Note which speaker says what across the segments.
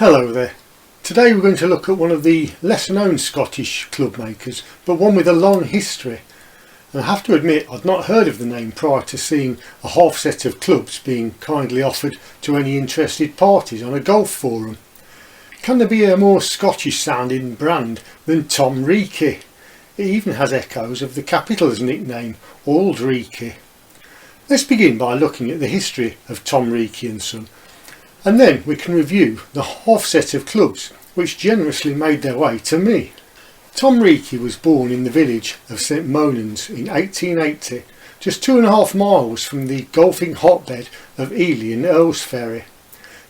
Speaker 1: Hello there. Today we're going to look at one of the lesser known Scottish club makers, but one with a long history. And I have to admit I'd not heard of the name prior to seeing a half set of clubs being kindly offered to any interested parties on a golf forum. Can there be a more Scottish sounding brand than Tom Reekie? It even has echoes of the Capital's nickname, Auld Reekie. Let's begin by looking at the history of Tom Reekie Son, and then we can review the half set of clubs which generously made their way to me. Tom Reekie was born in the village of St Monans in 1880, just 2.5 miles from the golfing hotbed of Ely in Earlsferry.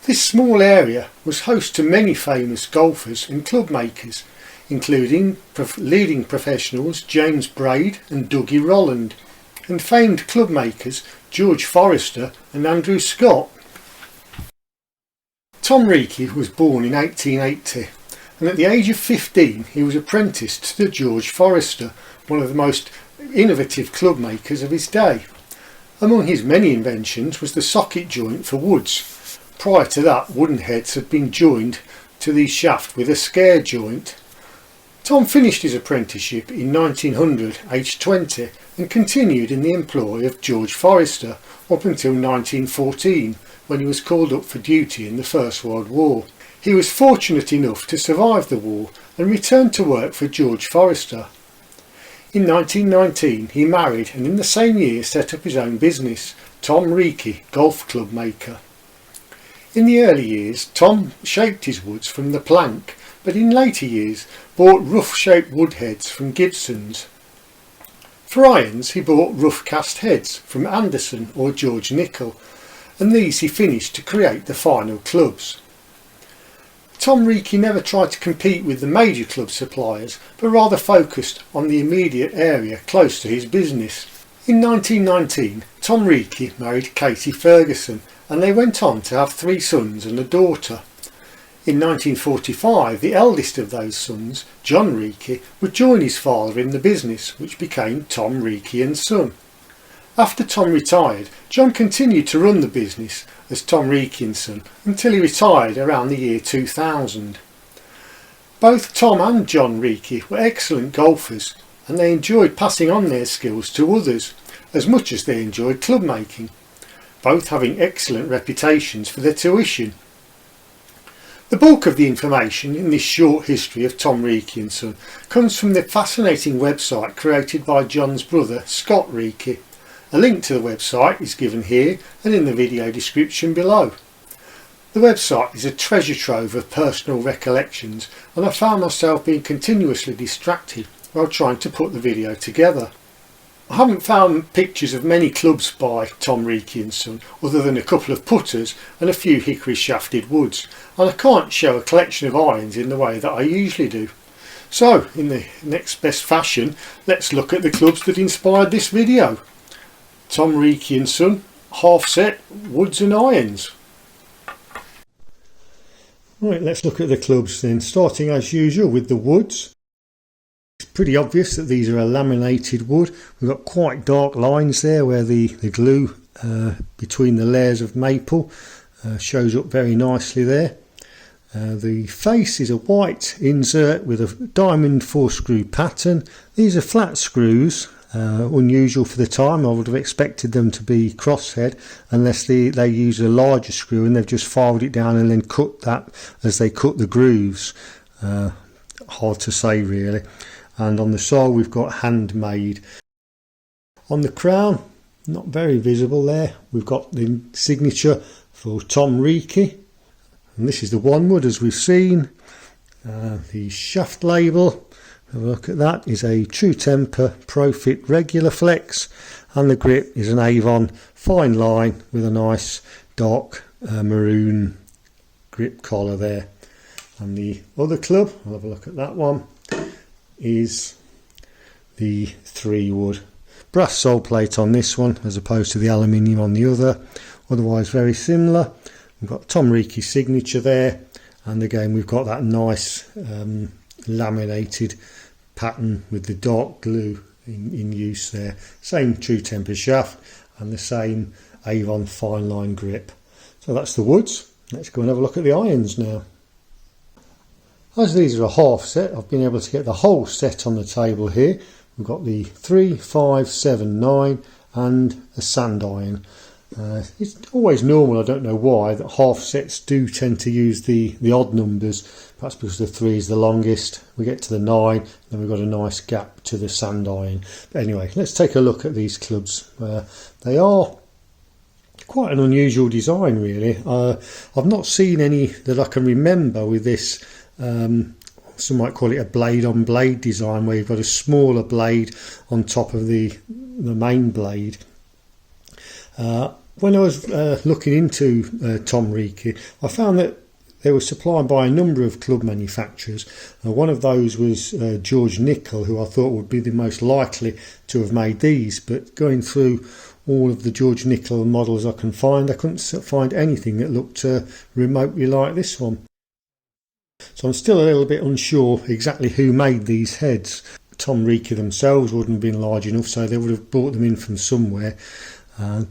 Speaker 1: This small area was host to many famous golfers and club makers, including leading professionals James Braid and Dougie Rolland, and famed club makers George Forrester and Andrew Scott. Tom Reekie was born in 1880, and at the age of 15 he was apprenticed to George Forrester, one of the most innovative club makers of his day. Among his many inventions was the socket joint for woods. Prior to that, wooden heads had been joined to the shaft with a scare joint. Tom finished his apprenticeship in 1900, aged 20, and continued in the employ of George Forrester up until 1914, when he was called up for duty in the First World War. He was fortunate enough to survive the war and returned to work for George Forrester. In 1919 he married, and in the same year set up his own business, Tom Reekie Golf Club Maker. In the early years Tom shaped his woods from the plank, but in later years bought rough shaped wood heads from Gibson's. For irons he bought rough cast heads from Anderson or George Nicol, and these he finished to create the final clubs. Tom Reekie never tried to compete with the major club suppliers, but rather focused on the immediate area close to his business. In 1919 Tom Reekie married Katie Ferguson, and they went on to have 3 sons and a daughter. In 1945 the eldest of those sons, John Reekie, would join his father in the business, which became Tom Reekie Son. After Tom retired, John continued to run the business as Tom Reekie Son until he retired around the year 2000. Both Tom and John Reekie were excellent golfers, and they enjoyed passing on their skills to others as much as they enjoyed club making, both having excellent reputations for their tuition. The bulk of the information in this short history of Tom Reekie Son comes from the fascinating website created by John's brother Scott Reekie. A link to the website is given here and in the video description below. The website is a treasure trove of personal recollections, and I found myself being continuously distracted while trying to put the video together. I haven't found pictures of many clubs by Tom Reekie Son other than a couple of putters and a few hickory shafted woods, and I can't show a collection of irons in the way that I usually do. So, in the next best fashion, let's look at the clubs that inspired this video. Tom Reekie Son, half set, woods and irons. Right, let's look at the clubs then, starting as usual with the woods. It's pretty obvious that these are a laminated wood. We've got quite dark lines there where the glue between the layers of maple shows up very nicely there. The face is a white insert with a diamond 4-screw pattern. These are flat screws. Unusual for the time. I would have expected them to be crosshead, unless they use a larger screw and they've just filed it down and then cut that as they cut the grooves. Hard to say really. And on the sole we've got handmade. On the crown, not very visible there, we've got the signature for Tom Reekie, and this is the one wood as we've seen. The shaft label, have a look at that, is a True Temper Profit Regular Flex, and the grip is an Avon fine line with a nice dark maroon grip collar there. And the other club, I'll have a look at that one, is the 3 wood. Brass sole plate on this one as opposed to the aluminium on the other, otherwise very similar. We've got Tom Reekie signature there, and again we've got that nice laminated pattern with the dark glue in use there. Same True Temper shaft and the same Avon fine line grip. So that's the woods. Let's go and have a look at the irons now. As these are a half set, I've been able to get the whole set on the table here. We've got the 3, 5, 7, 9 and a sand iron. It's always normal, I don't know why, that half sets do tend to use the odd numbers. Perhaps because the 3 is the longest. We get to the 9, then we've got a nice gap to the sand iron. But anyway, let's take a look at these clubs. They are quite an unusual design, really. I've not seen any that I can remember with this. Some might call it a blade on blade design, where you've got a smaller blade on top of the main blade. When I was looking into Tom Reekie, I found that they were supplied by a number of club manufacturers. One of those was George Nicol, who I thought would be the most likely to have made these, but going through all of the George Nicol models I can find, I couldn't find anything that looked remotely like this one. So I'm still a little bit unsure exactly who made these heads. Tom Reekie themselves wouldn't have been large enough, so they would have brought them in from somewhere.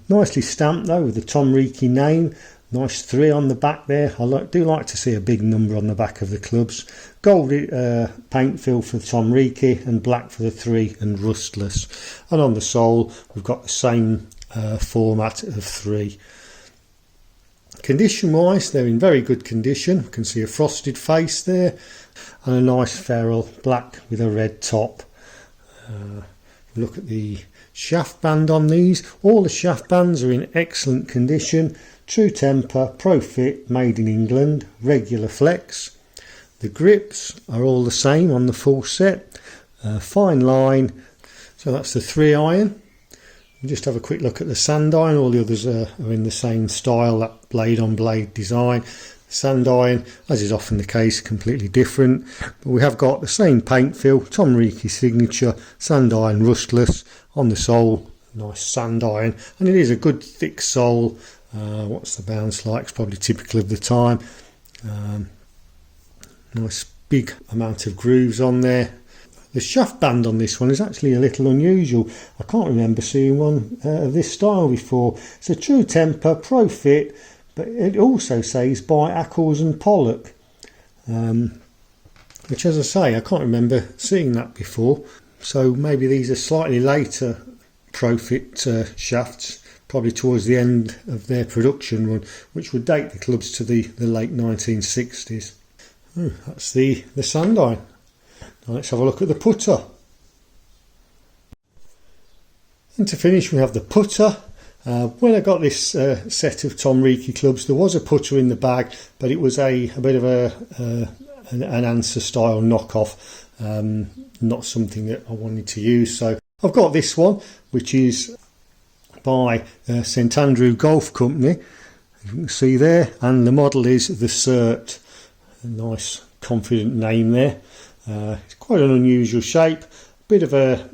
Speaker 1: Nicely stamped though, with the Tom Reekie name. Nice 3 on the back there. I do like to see a big number on the back of the clubs. Gold paint fill for Tom Reekie and black for the 3 and rustless. And on the sole we've got the same format of 3. Condition wise, they're in very good condition. You can see a frosted face there and a nice ferrule, black with a red top. Look at the shaft band on these. All the shaft bands are in excellent condition. True temper, pro fit, made in England, regular flex. The grips are all the same on the full set. Fine line. So that's the 3 iron. We'll just have a quick look at the sand iron. All the others are in the same style, that blade on blade design. Sand iron, as is often the case, completely different, but we have got the same paint fill, Tom Reekie signature, sand iron rustless. On the sole, nice sand iron, and it is a good thick sole. What's the bounce like? It's probably typical of the time. Nice big amount of grooves on there. The shaft band on this one is actually a little unusual. I can't remember seeing one of this style before. It's a true temper, pro fit, but it also says by Ackles and Pollock, which, as I say, I can't remember seeing that before. So maybe these are slightly later Profit shafts, probably towards the end of their production run, which would date the clubs to the late 1960s. That's the sand iron. Now let's have a look at the putter. And to finish, we have the putter. When I got this set of Tom Reekie clubs, there was a putter in the bag, but it was a bit of an answer style knockoff, not something that I wanted to use. So I've got this one, which is by St Andrew Golf Company, you can see there, and the model is the Cert. A nice confident name there. It's quite an unusual shape, bit of a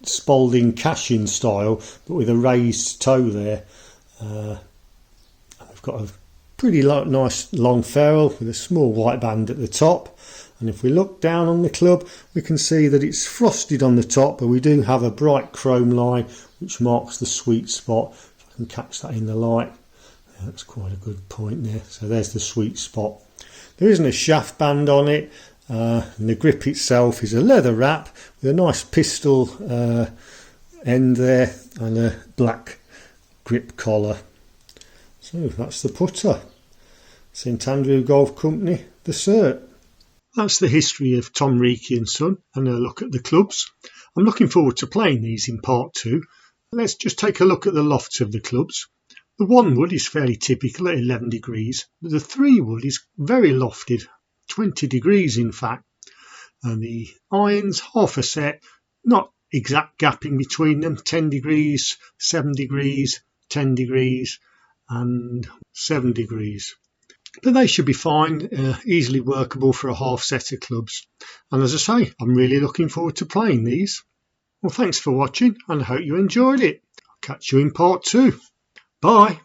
Speaker 1: Spalding cash-in style, but with a raised toe there. We've got a pretty nice long ferrule with a small white band at the top, and if we look down on the club, we can see that it's frosted on the top, but we do have a bright chrome line which marks the sweet spot. If I can catch that in the light, that's quite a good point there. So there's the sweet spot. There isn't a shaft band on it, and the grip itself is a leather wrap with a nice pistol end there and a black grip collar. So that's the putter. St Andrew Golf Company, the Cert. That's the history of Tom Reekie Son and a look at the clubs. I'm looking forward to playing these in part 2. Let's just take a look at the lofts of the clubs. The 1 wood is fairly typical at 11 degrees, but the 3 wood is very lofted, 20 degrees in fact. And the irons, half a set, not exact gapping between them, 10 degrees, 7 degrees, 10 degrees and 7 degrees. But they should be fine, easily workable for a half set of clubs. And as I say, I'm really looking forward to playing these. Well, thanks for watching and I hope you enjoyed it. I'll catch you in part 2. Bye.